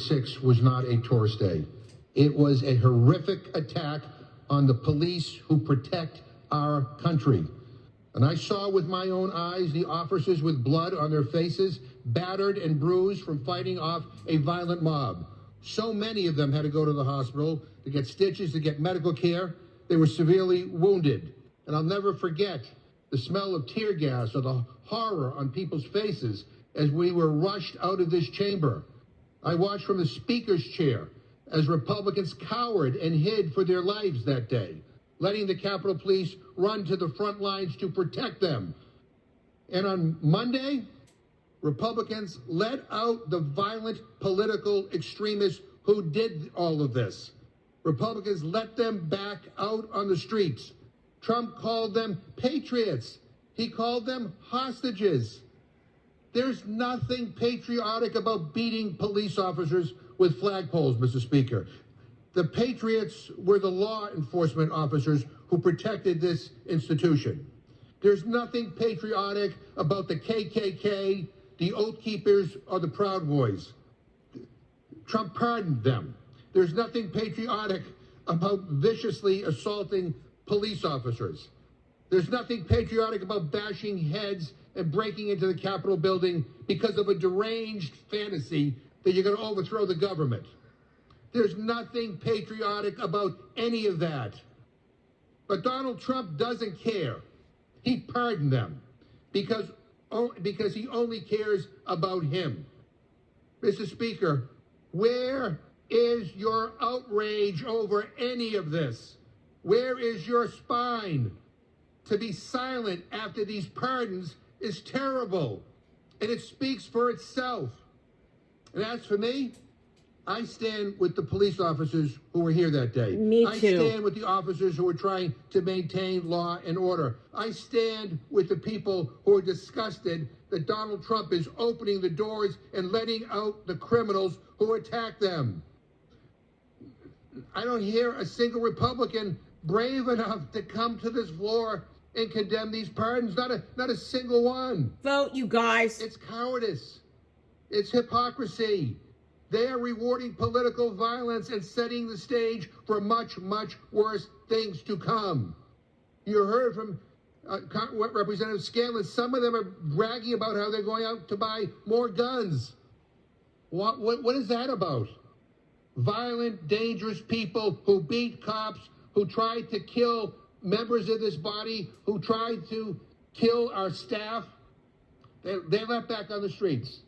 6th was not a tourist day. It was a horrific attack on the police who protect our country. And I saw with my own eyes the officers with blood on their faces, battered and bruised from fighting off a violent mob. So many of them had to go to the hospital to get stitches, to get medical care. They were severely wounded. And I'll never forget the smell of tear gas or the horror on people's faces as we were rushed out of this chamber. I watched from the Speaker's chair as Republicans cowered and hid for their lives that day, letting the Capitol Police run to the front lines to protect them. And on Monday, Republicans let out the violent political extremists who did all of this. Republicans let them back out on the streets. Trump called them patriots. He called them hostages. There's nothing patriotic about beating police officers with flagpoles, Mr. Speaker. The patriots were the law enforcement officers who protected this institution. There's nothing patriotic about the KKK, the Oath Keepers, or the Proud Boys. Trump pardoned them. There's nothing patriotic about viciously assaulting police officers. There's nothing patriotic about bashing heads and breaking into the Capitol building because of a deranged fantasy that you're going to overthrow the government. There's nothing patriotic about any of that. But Donald Trump doesn't care. He pardoned them because he only cares about him. Mr. Speaker, where is your outrage over any of this? Where is your spine? To be silent after these pardons is terrible, and it speaks for itself. And as for me, I stand with the police officers who were here that day. Me too. I stand with the officers who are trying to maintain law and order. I stand with the people who are disgusted that Donald Trump is opening the doors and letting out the criminals who attack them. I don't hear a single Republican brave enough to come to this floor and condemn these pardons. Not a single one. Vote, you guys. It's cowardice. It's hypocrisy. They are rewarding political violence and setting the stage for much, much worse things to come. You heard from Representative Scanlon. Some of them are bragging about how they're going out to buy more guns. What is that about? Violent, dangerous people who beat cops, who tried to kill members of this body, who tried to kill our staff, they're let back on the streets.